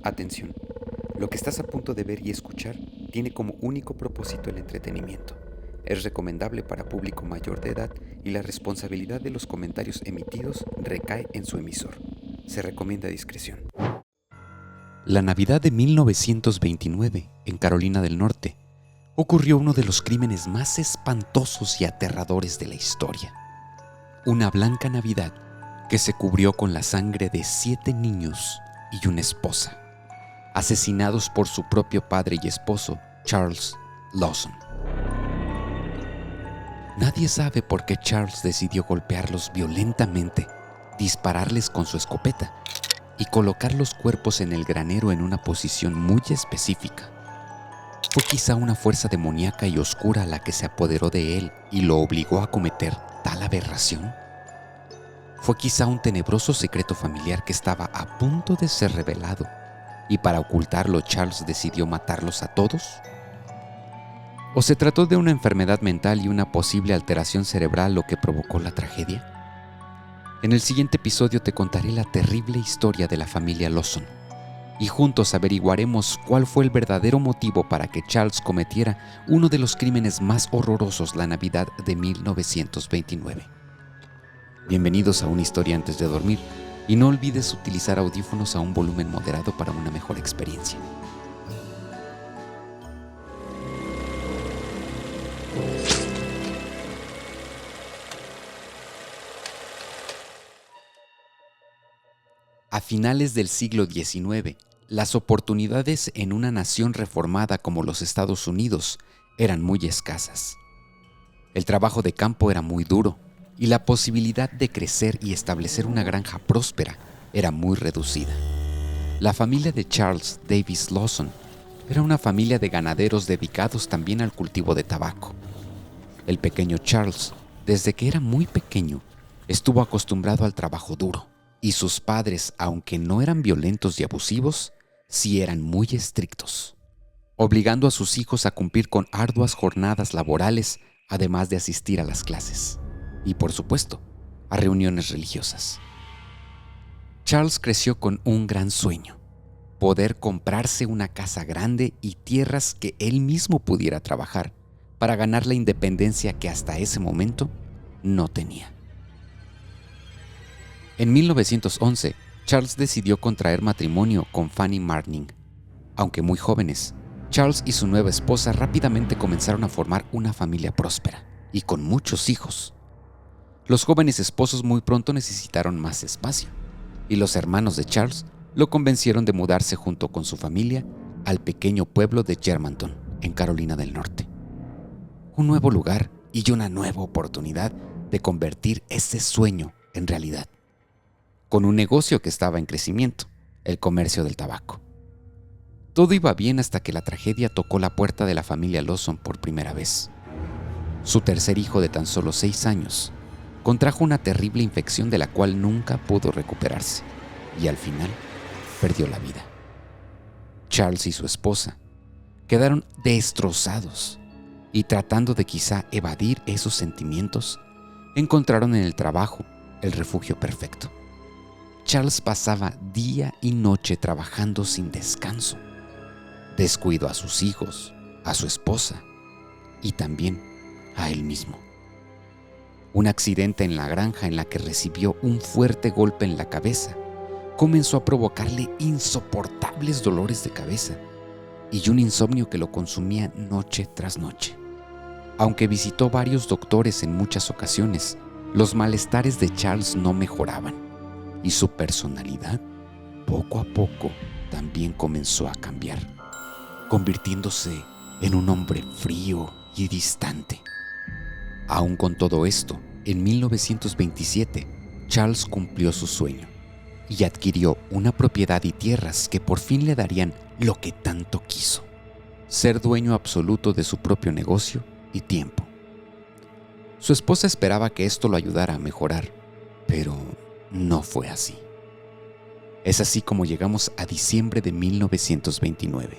Atención, lo que estás a punto de ver y escuchar tiene como único propósito el entretenimiento. Es recomendable para público mayor de edad y la responsabilidad de los comentarios emitidos recae en su emisor. Se recomienda discreción. La Navidad de 1929, en Carolina del Norte, ocurrió uno de los crímenes más espantosos y aterradores de la historia. Una blanca Navidad que se cubrió con la sangre de 7 niños y una esposa, asesinados por su propio padre y esposo, Charles Lawson. Nadie sabe por qué Charles decidió golpearlos violentamente, dispararles con su escopeta y colocar los cuerpos en el granero en una posición muy específica. Fue quizá una fuerza demoníaca y oscura la que se apoderó de él y lo obligó a cometer tal aberración. Fue quizá un tenebroso secreto familiar que estaba a punto de ser revelado, y para ocultarlo Charles decidió matarlos a todos. ¿O se trató de una enfermedad mental y una posible alteración cerebral lo que provocó la tragedia? En el siguiente episodio te contaré la terrible historia de la familia Lawson, y juntos averiguaremos cuál fue el verdadero motivo para que Charles cometiera uno de los crímenes más horrorosos la Navidad de 1929. Bienvenidos a Una Historia Antes de Dormir, y no olvides utilizar audífonos a un volumen moderado para una mejor experiencia. A finales del siglo XIX, las oportunidades en una nación reformada como los Estados Unidos eran muy escasas. El trabajo de campo era muy duro y la posibilidad de crecer y establecer una granja próspera era muy reducida. La familia de Charles Davis Lawson era una familia de ganaderos dedicados también al cultivo de tabaco. El pequeño Charles, desde que era muy pequeño, estuvo acostumbrado al trabajo duro. Y sus padres, aunque no eran violentos y abusivos, sí eran muy estrictos, obligando a sus hijos a cumplir con arduas jornadas laborales, además de asistir a las clases y, por supuesto, a reuniones religiosas. Charles creció con un gran sueño: poder comprarse una casa grande y tierras que él mismo pudiera trabajar para ganar la independencia que hasta ese momento no tenía. En 1911, Charles decidió contraer matrimonio con Fanny Marning. Aunque muy jóvenes, Charles y su nueva esposa rápidamente comenzaron a formar una familia próspera y con muchos hijos. Los jóvenes esposos muy pronto necesitaron más espacio, y los hermanos de Charles lo convencieron de mudarse junto con su familia al pequeño pueblo de Germantown, en Carolina del Norte. Un nuevo lugar y una nueva oportunidad de convertir ese sueño en realidad, con un negocio que estaba en crecimiento, el comercio del tabaco. Todo iba bien hasta que la tragedia tocó la puerta de la familia Lawson por primera vez. Su tercer hijo, de tan solo 6 años, contrajo una terrible infección de la cual nunca pudo recuperarse y al final perdió la vida. Charles y su esposa quedaron destrozados y, tratando de quizá evadir esos sentimientos, encontraron en el trabajo el refugio perfecto. Charles pasaba día y noche trabajando sin descanso. Descuidó a sus hijos, a su esposa y también a él mismo. Un accidente en la granja en la que recibió un fuerte golpe en la cabeza comenzó a provocarle insoportables dolores de cabeza y un insomnio que lo consumía noche tras noche. Aunque visitó varios doctores en muchas ocasiones, los malestares de Charles no mejoraban. Y su personalidad, poco a poco, también comenzó a cambiar, convirtiéndose en un hombre frío y distante. Aún con todo esto, en 1927, Charles cumplió su sueño y adquirió una propiedad y tierras que por fin le darían lo que tanto quiso: ser dueño absoluto de su propio negocio y tiempo. Su esposa esperaba que esto lo ayudara a mejorar, pero no fue así. Es así como llegamos a diciembre de 1929.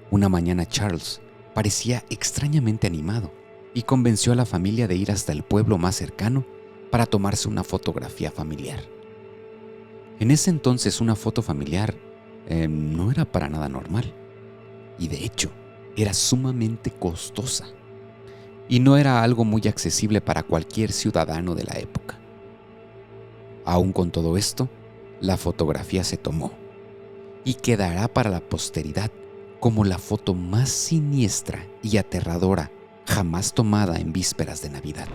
Una mañana Charles parecía extrañamente animado y convenció a la familia de ir hasta el pueblo más cercano para tomarse una fotografía familiar. En ese entonces, una foto familiar no era para nada normal. Y de hecho, era sumamente costosa. Y no era algo muy accesible para cualquier ciudadano de la época. Aún con todo esto, la fotografía se tomó y quedará para la posteridad como la foto más siniestra y aterradora jamás tomada en vísperas de Navidad.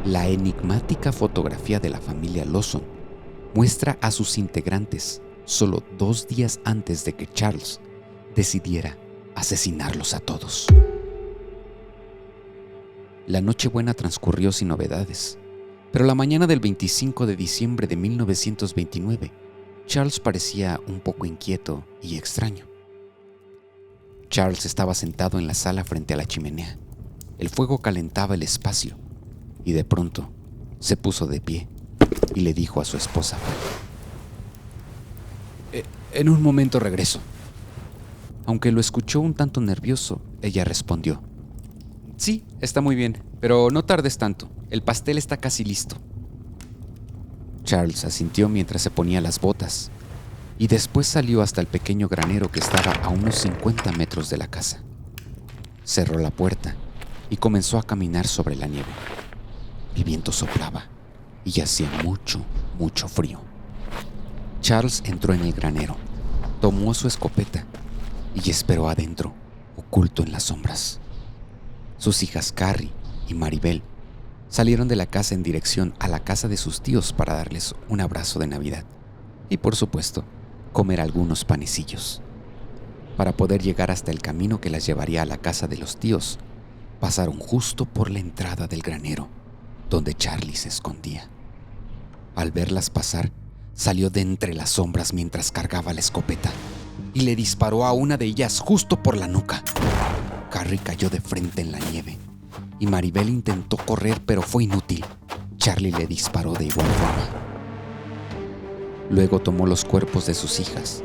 La enigmática fotografía de la familia Lawson muestra a sus integrantes solo 2 días antes de que Charles decidiera asesinarlos a todos. La Nochebuena transcurrió sin novedades, pero la mañana del 25 de diciembre de 1929, Charles parecía un poco inquieto y extraño. Charles estaba sentado en la sala frente a la chimenea. El fuego calentaba el espacio y de pronto se puso de pie y le dijo a su esposa: En un momento regreso. Aunque lo escuchó un tanto nervioso, ella respondió: Sí, está muy bien, pero no tardes tanto. El pastel está casi listo. Charles asintió mientras se ponía las botas y después salió hasta el pequeño granero que estaba a unos 50 metros de la casa. Cerró la puerta y comenzó a caminar sobre la nieve. El viento soplaba y hacía mucho frío. Charles entró en el granero, tomó su escopeta y esperó adentro, oculto en las sombras. Sus hijas Carrie y Maribel salieron de la casa en dirección a la casa de sus tíos para darles un abrazo de Navidad y, por supuesto, comer algunos panecillos. Para poder llegar hasta el camino que las llevaría a la casa de los tíos, pasaron justo por la entrada del granero, donde Charlie se escondía. Al verlas pasar, salió de entre las sombras mientras cargaba la escopeta y le disparó a una de ellas justo por la nuca. Carrie cayó de frente en la nieve y Maribel intentó correr, pero fue inútil. Charlie le disparó de igual forma. Luego tomó los cuerpos de sus hijas,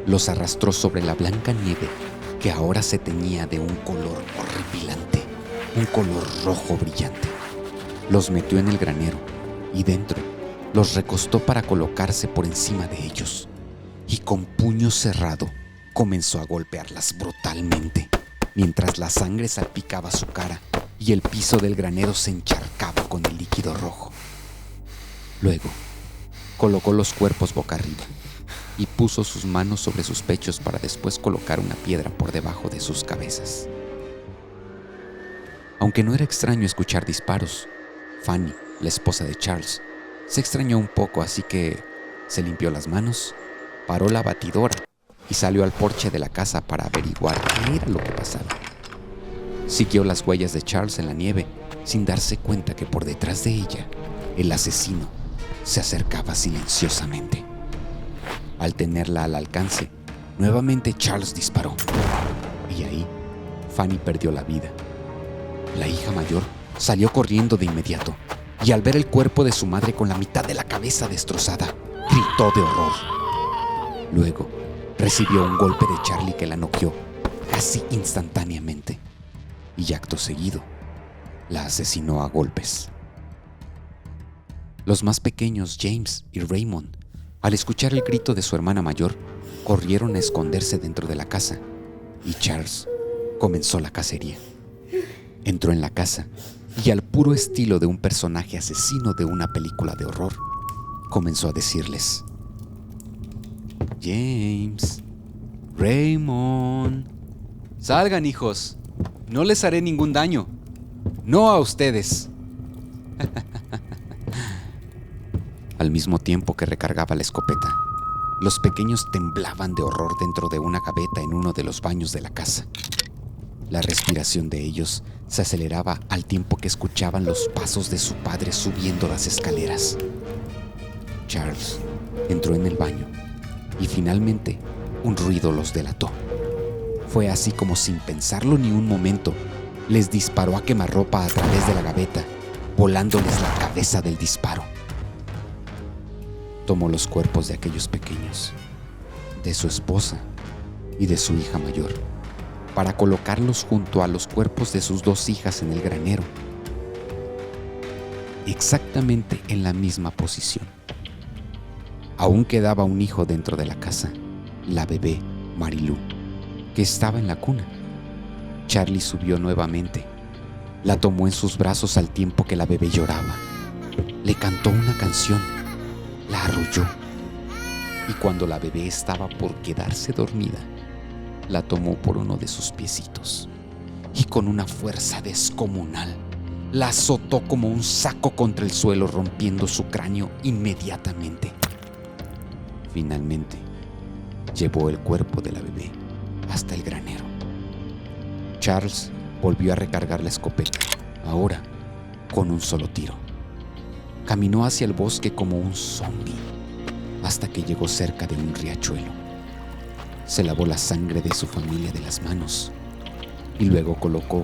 los arrastró sobre la blanca nieve que ahora se teñía de un color horripilante, un color rojo brillante. Los metió en el granero y dentro los recostó para colocarse por encima de ellos y con puño cerrado comenzó a golpearlas brutalmente mientras la sangre salpicaba su cara y el piso del granero se encharcaba con el líquido rojo. Luego colocó los cuerpos boca arriba y puso sus manos sobre sus pechos para después colocar una piedra por debajo de sus cabezas. Aunque no era extraño escuchar disparos, Fanny, la esposa de Charles, se extrañó un poco, así que se limpió las manos, paró la batidora y salió al porche de la casa para averiguar qué era lo que pasaba. Siguió las huellas de Charles en la nieve sin darse cuenta que por detrás de ella el asesino se acercaba silenciosamente. Al tenerla al alcance, nuevamente Charles disparó y ahí Fanny perdió la vida. La hija mayor salió corriendo de inmediato y al ver el cuerpo de su madre con la mitad de la cabeza destrozada, gritó de horror. Luego recibió un golpe de Charlie que la noqueó casi instantáneamente y acto seguido la asesinó a golpes. Los más pequeños, James y Raymond, al escuchar el grito de su hermana mayor, corrieron a esconderse dentro de la casa y Charles comenzó la cacería. Entró en la casa y al puro estilo de un personaje asesino de una película de horror, comenzó a decirles: James, Raymond, salgan, hijos, no les haré ningún daño, no a ustedes. Al mismo tiempo que recargaba la escopeta, los pequeños temblaban de horror dentro de una gaveta en uno de los baños de la casa. La respiración de ellos se aceleraba al tiempo que escuchaban los pasos de su padre subiendo las escaleras. Charles entró en el baño y finalmente un ruido los delató. Fue así como, sin pensarlo ni un momento, les disparó a quemarropa a través de la gaveta, volándoles la cabeza del disparo. Tomó los cuerpos de aquellos pequeños, de su esposa y de su hija mayor, para colocarlos junto a los cuerpos de sus 2 hijas en el granero, exactamente en la misma posición. Aún quedaba un hijo dentro de la casa la bebé Marilú, que estaba en la cuna. Charlie subió nuevamente. La tomó en sus brazos al tiempo que la bebé lloraba. Le cantó una canción, la arrulló, y cuando la bebé estaba por quedarse dormida, la tomó por uno de sus piecitos y con una fuerza descomunal la azotó como un saco contra el suelo, rompiendo su cráneo inmediatamente. Finalmente, llevó el cuerpo de la bebé hasta el granero. Charles volvió a recargar la escopeta, ahora con un solo tiro. Caminó hacia el bosque como un zombi hasta que llegó cerca de un riachuelo. Se lavó la sangre de su familia de las manos y luego colocó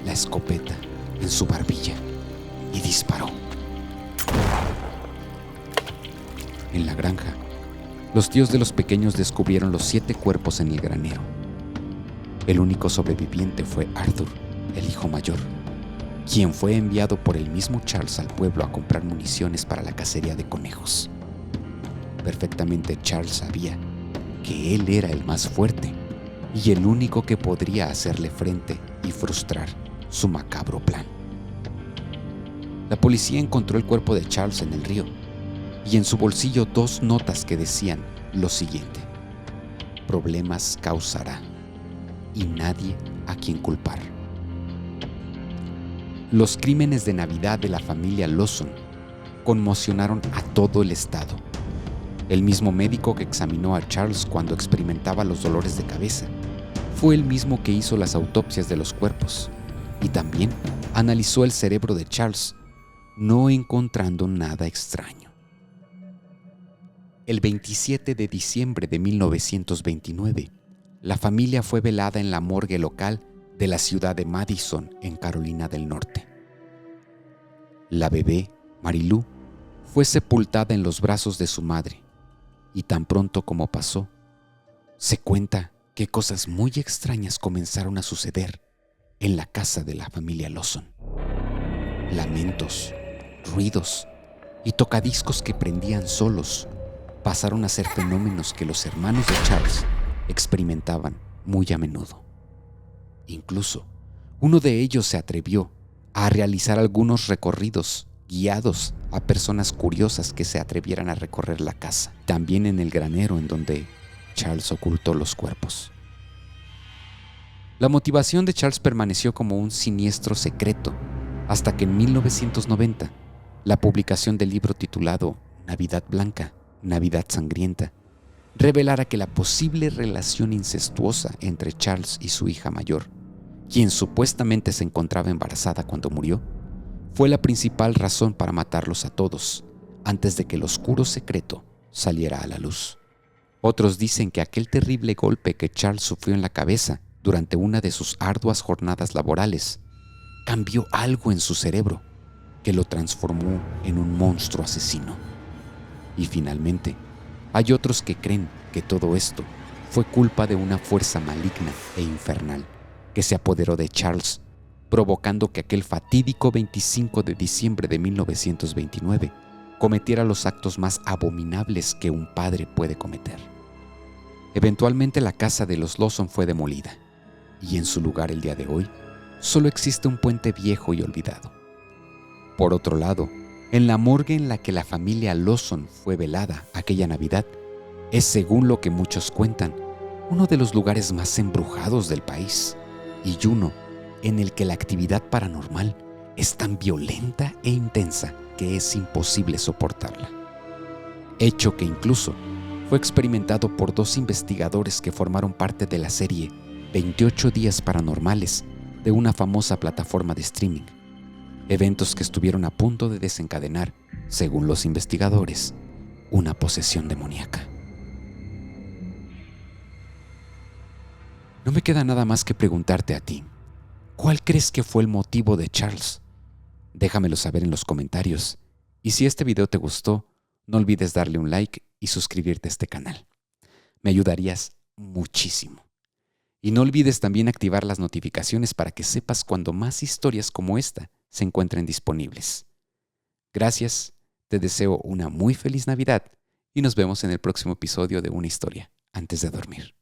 la escopeta en su barbilla y disparó. En la granja, los tíos de los pequeños descubrieron los 7 cuerpos en el granero. El único sobreviviente fue Arthur, el hijo mayor, quien fue enviado por el mismo Charles al pueblo a comprar municiones para la cacería de conejos. Perfectamente Charles sabía que él era el más fuerte y el único que podría hacerle frente y frustrar su macabro plan. La policía encontró el cuerpo de Charles en el río y en su bolsillo 2 notas que decían lo siguiente: problemas causará y nadie a quien culpar. Los crímenes de Navidad de la familia Lawson conmocionaron a todo el estado. El mismo médico que examinó a Charles cuando experimentaba los dolores de cabeza fue el mismo que hizo las autopsias de los cuerpos y también analizó el cerebro de Charles, no encontrando nada extraño. El 27 de diciembre de 1929, la familia fue velada en la morgue local de la ciudad de Madison, en Carolina del Norte. La bebé, Marilú, fue sepultada en los brazos de su madre, y tan pronto como pasó, se cuenta que cosas muy extrañas comenzaron a suceder en la casa de la familia Lawson. Lamentos, ruidos y tocadiscos que prendían solos pasaron a ser fenómenos que los hermanos de Charles experimentaban muy a menudo. Incluso, uno de ellos se atrevió a realizar algunos recorridos guiados a personas curiosas que se atrevieran a recorrer la casa, también en el granero en donde Charles ocultó los cuerpos. La motivación de Charles permaneció como un siniestro secreto hasta que en 1990 la publicación del libro titulado Navidad Blanca, Navidad Sangrienta revelara que la posible relación incestuosa entre Charles y su hija mayor, quien supuestamente se encontraba embarazada cuando murió, fue la principal razón para matarlos a todos antes de que el oscuro secreto saliera a la luz. Otros dicen que aquel terrible golpe que Charles sufrió en la cabeza durante una de sus arduas jornadas laborales cambió algo en su cerebro que lo transformó en un monstruo asesino. Y finalmente, hay otros que creen que todo esto fue culpa de una fuerza maligna e infernal que se apoderó de Charles, provocando que aquel fatídico 25 de diciembre de 1929 cometiera los actos más abominables que un padre puede cometer. Eventualmente la casa de los Lawson fue demolida y en su lugar el día de hoy solo existe un puente viejo y olvidado. Por otro lado, en la morgue en la que la familia Lawson fue velada aquella Navidad, es, según lo que muchos cuentan, uno de los lugares más embrujados del país y uno en el que la actividad paranormal es tan violenta e intensa que es imposible soportarla. Hecho que incluso fue experimentado por 2 investigadores que formaron parte de la serie 28 días paranormales de una famosa plataforma de streaming. Eventos que estuvieron a punto de desencadenar, según los investigadores, una posesión demoníaca. No me queda nada más que preguntarte a ti, ¿cuál crees que fue el motivo de Charles? Déjamelo saber en los comentarios. Y si este video te gustó, no olvides darle un like y suscribirte a este canal. Me ayudarías muchísimo. Y no olvides también activar las notificaciones para que sepas cuando más historias como esta se encuentren disponibles. Gracias, te deseo una muy feliz Navidad y nos vemos en el próximo episodio de Una Historia antes de dormir.